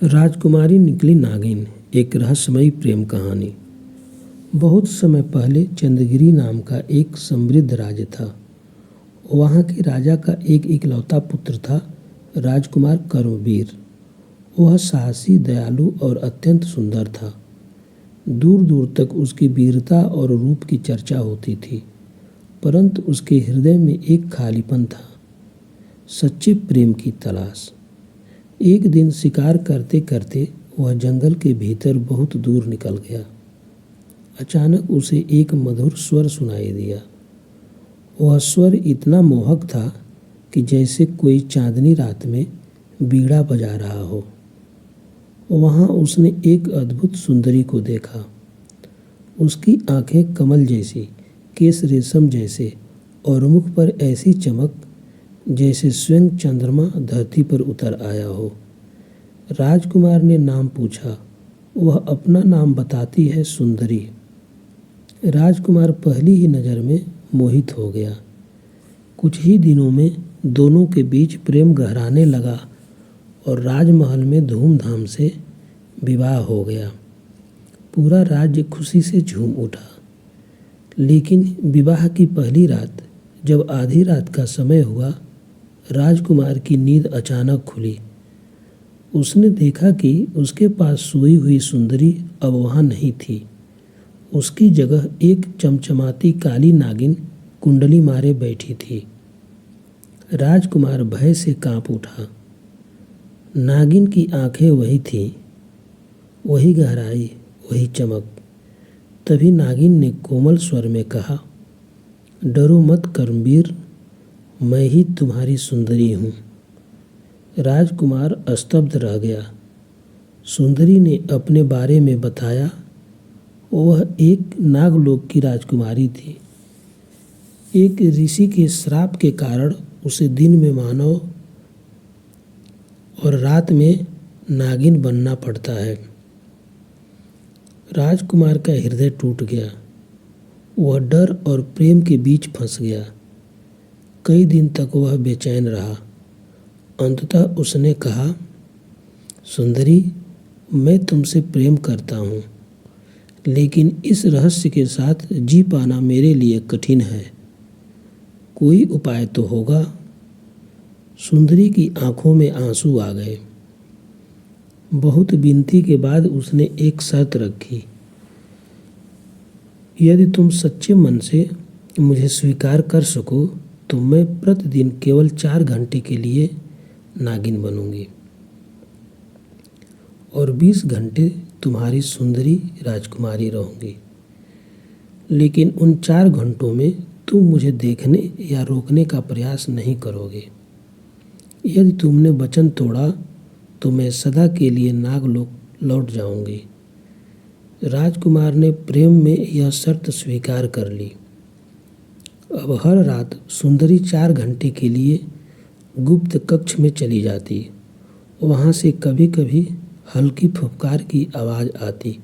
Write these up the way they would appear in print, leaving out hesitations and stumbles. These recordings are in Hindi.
राजकुमारी निकली नागिन एक रहस्यमयी प्रेम कहानी। बहुत समय पहले चंद्रगिरी नाम का एक समृद्ध राज्य था। वहाँ के राजा का एक इकलौता पुत्र था, राजकुमार कर्मवीर। वह साहसी, दयालु और अत्यंत सुंदर था। दूर दूर तक उसकी वीरता और रूप की चर्चा होती थी, परंतु उसके हृदय में एक खालीपन था, सच्चे प्रेम की तलाश। एक दिन शिकार करते करते वह जंगल के भीतर बहुत दूर निकल गया। अचानक उसे एक मधुर स्वर सुनाई दिया। वह स्वर इतना मोहक था कि जैसे कोई चांदनी रात में बीड़ा बजा रहा हो। वहाँ उसने एक अद्भुत सुंदरी को देखा। उसकी आंखें कमल जैसी, केस रेशम जैसे और मुख पर ऐसी चमक जैसे स्वयं चंद्रमा धरती पर उतर आया हो। राजकुमार ने नाम पूछा। वह अपना नाम बताती है, सुंदरी। राजकुमार पहली ही नज़र में मोहित हो गया। कुछ ही दिनों में दोनों के बीच प्रेम गहराने लगा और राजमहल में धूमधाम से विवाह हो गया। पूरा राज्य खुशी से झूम उठा। लेकिन विवाह की पहली रात, जब आधी रात का समय हुआ, राजकुमार की नींद अचानक खुली। उसने देखा कि उसके पास सोई हुई सुंदरी अब वहाँ नहीं थी। उसकी जगह एक चमचमाती काली नागिन कुंडली मारे बैठी थी। राजकुमार भय से कांप उठा। नागिन की आंखें वही थीं, वही गहराई, वही चमक। तभी नागिन ने कोमल स्वर में कहा, डरो मत कर्मवीर, मैं ही तुम्हारी सुंदरी हूँ। राजकुमार स्तब्ध रह गया। सुंदरी ने अपने बारे में बताया। वह एक नागलोक की राजकुमारी थी। एक ऋषि के श्राप के कारण उसे दिन में मानव और रात में नागिन बनना पड़ता है। राजकुमार का हृदय टूट गया। वह डर और प्रेम के बीच फंस गया। कई दिन तक वह बेचैन रहा। अंततः उसने कहा, सुंदरी, मैं तुमसे प्रेम करता हूँ, लेकिन इस रहस्य के साथ जी पाना मेरे लिए कठिन है। कोई उपाय तो होगा। सुंदरी की आंखों में आंसू आ गए। बहुत विनती के बाद उसने एक शर्त रखी। यदि तुम सच्चे मन से मुझे स्वीकार कर सको तो मैं प्रतिदिन केवल 4 घंटे के लिए नागिन बनूंगी और 20 घंटे तुम्हारी सुंदरी राजकुमारी रहूंगी। लेकिन उन 4 घंटों में तुम मुझे देखने या रोकने का प्रयास नहीं करोगे। यदि तुमने वचन तोड़ा तो मैं सदा के लिए नागलोक लौट जाऊंगी। राजकुमार ने प्रेम में यह शर्त स्वीकार कर ली। अब हर रात सुंदरी 4 घंटे के लिए गुप्त कक्ष में चली जाती। वहाँ से कभी कभी हल्की फुफकार की आवाज़ आती,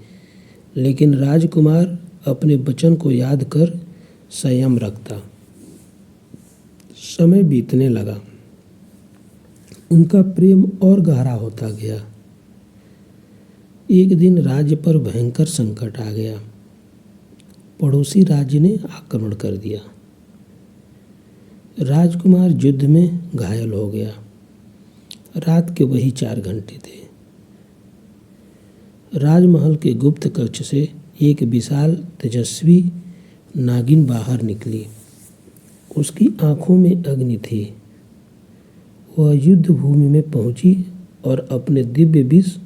लेकिन राजकुमार अपने वचन को याद कर संयम रखता। समय बीतने लगा। उनका प्रेम और गहरा होता गया। एक दिन राज्य पर भयंकर संकट आ गया। पड़ोसी राज्य ने आक्रमण कर दिया। राजकुमार युद्ध में घायल हो गया। रात के वही 4 घंटे थे। राजमहल के गुप्त कक्ष से एक विशाल तेजस्वी नागिन बाहर निकली। उसकी आंखों में अग्नि थी। वह युद्ध भूमि में पहुंची और अपने दिव्य विष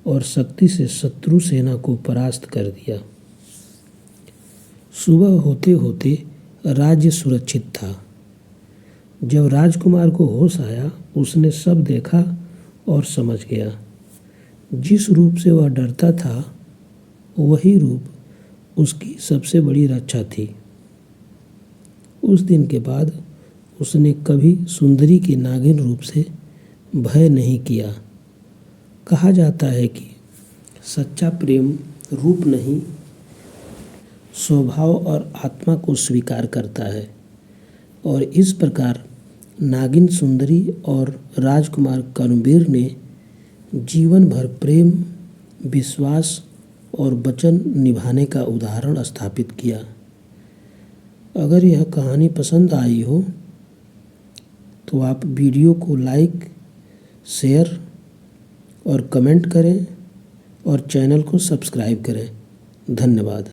और शक्ति से शत्रु सेना को परास्त कर दिया। सुबह होते होते राज्य सुरक्षित था। जब राजकुमार को होश आया, उसने सब देखा और समझ गया। जिस रूप से वह डरता था, वही रूप उसकी सबसे बड़ी रक्षा थी। उस दिन के बाद उसने कभी सुंदरी के नागिन रूप से भय नहीं किया। कहा जाता है कि सच्चा प्रेम रूप नहीं, स्वभाव और आत्मा को स्वीकार करता है। और इस प्रकार नागिन सुंदरी और राजकुमार कर्मवीर ने जीवन भर प्रेम, विश्वास और वचन निभाने का उदाहरण स्थापित किया। अगर यह कहानी पसंद आई हो तो आप वीडियो को लाइक, शेयर और कमेंट करें और चैनल को सब्सक्राइब करें। धन्यवाद।